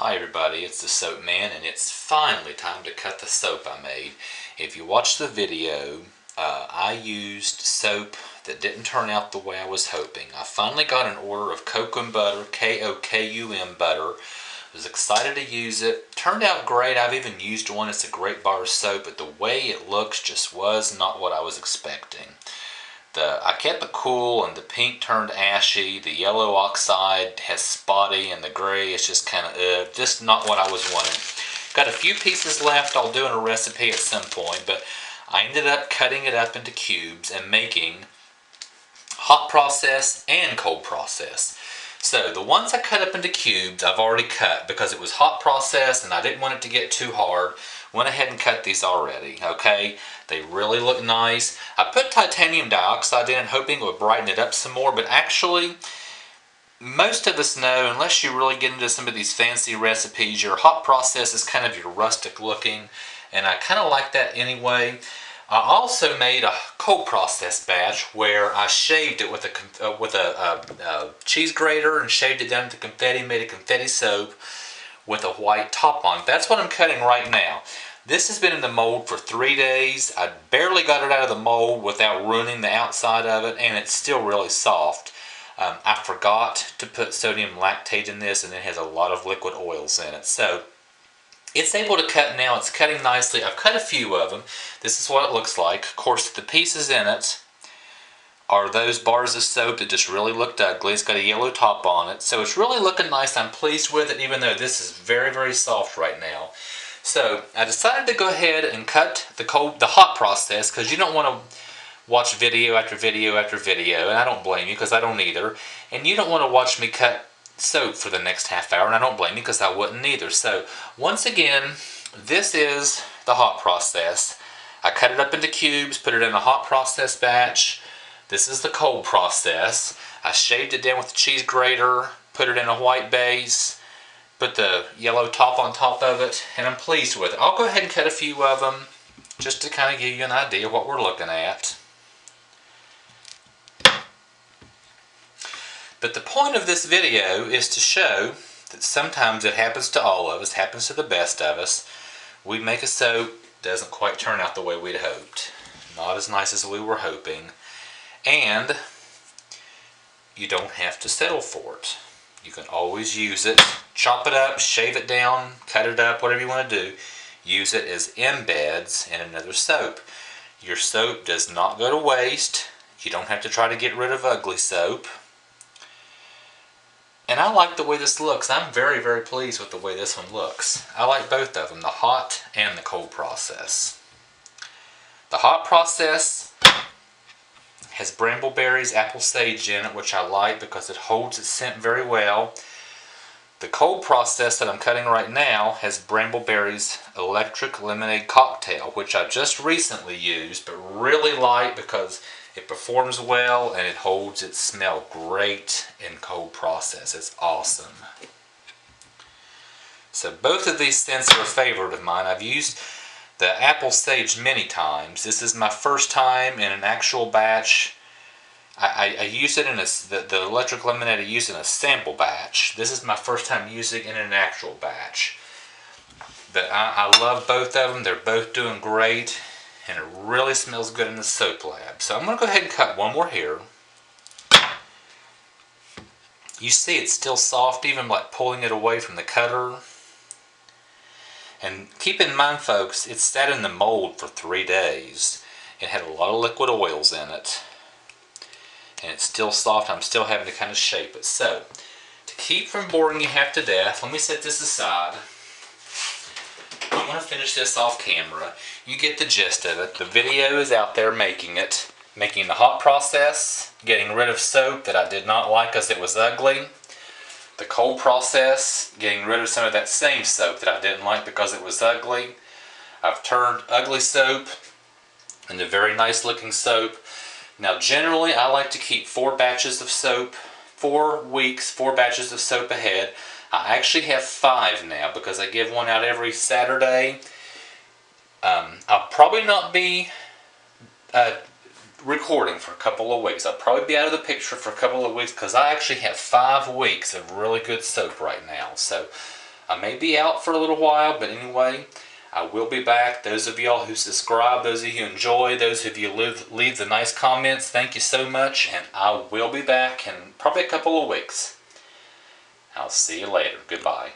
Hi everybody, it's the Soap Man, and it's finally time to cut the soap I made. If you watched the video, I used soap that didn't turn out the way I was hoping. I finally got an order of Kokum butter, Kokum butter. Was excited to use it. Turned out great. I've even used one. It's a great bar of soap, but the way it looks just was not what I was expecting. I kept it cool, and the pink turned ashy, the yellow oxide has spotty, and the gray is just kind of just not what I was wanting. Got a few pieces left I'll do in a recipe at some point, but I ended up cutting it up into cubes and making hot process and cold process. So the ones I cut up into cubes I've already cut because it was hot process and I didn't want it to get too hard. Went ahead and cut these already, okay? They really look nice. I put titanium dioxide in hoping it would brighten it up some more, but actually, most of us know, unless you really get into some of these fancy recipes, your hot process is kind of your rustic looking, and I kind of like that anyway. I also made a cold process batch where I shaved it with a cheese grater and shaved it down to confetti, made a confetti soap with a white top on. That's what I'm cutting right now. This has been in the mold for 3 days. I barely got it out of the mold without ruining the outside of it, and it's still really soft. I forgot to put sodium lactate in this, and it has a lot of liquid oils in it. So it's able to cut now. It's cutting nicely. I've cut a few of them. This is what it looks like. Of course, the pieces in it are those bars of soap that just really looked ugly. It's got a yellow top on it. So it's really looking nice. I'm pleased with it, even though this is very, very soft right now. So I decided to go ahead and cut the hot process, because you don't want to watch video after video after video, and I don't blame you because I don't either. And you don't want to watch me cut soap for the next half hour, and I don't blame you because I wouldn't either. So once again, this is the hot process. I cut it up into cubes, put it in a hot process batch. This is the cold process. I shaved it down with the cheese grater, put it in a white base, put the yellow top on top of it, and I'm pleased with it. I'll go ahead and cut a few of them just to kind of give you an idea of what we're looking at. But the point of this video is to show that sometimes it happens to all of us, happens to the best of us. We make a soap, doesn't quite turn out the way we'd hoped. Not as nice as we were hoping. And you don't have to settle for it. You can always use it, chop it up, shave it down, cut it up, whatever you want to do. Use it as embeds in another soap. Your soap does not go to waste. You don't have to try to get rid of ugly soap. And I like the way this looks. I'm very, very pleased with the way this one looks. I like both of them, the hot and the cold process. The hot process has brambleberries, apple sage in it, which I like because it holds its scent very well. The cold process that I'm cutting right now has brambleberries electric lemonade cocktail, which I just recently used, but really like because it performs well and it holds its smell great in cold process. It's awesome. So both of these scents are a favorite of mine. I've used the apple sage many times. This is my first time in an actual batch. I used it in the electric lemonade I used in a sample batch. This is my first time using it in an actual batch. But I love both of them. They're both doing great, and it really smells good in the soap lab. So I'm going to go ahead and cut one more here. You see it's still soft, even like pulling it away from the cutter. And keep in mind, folks, it sat in the mold for 3 days. It had a lot of liquid oils in it. And it's still soft. I'm still having to kind of shape it. So, to keep from boring you half to death, let me set this aside. I'm going to finish this off camera. You get the gist of it. The video is out there making it. Making the hot process. Getting rid of soap that I did not like because it was ugly. The cold process. Getting rid of some of that same soap that I didn't like because it was ugly. I've turned ugly soap into very nice looking soap. Now generally I like to keep 4 batches of soap, 4 weeks, 4 batches of soap ahead. I actually have 5 now because I give one out every Saturday. I'll probably not be recording for a couple of weeks. I'll probably be out of the picture for a couple of weeks because I actually have 5 weeks of really good soap right now. So I may be out for a little while, but anyway, I will be back. Those of y'all who subscribe, those of you who enjoy, those of you who leave the nice comments, thank you so much, and I will be back in probably a couple of weeks. I'll see you later. Goodbye.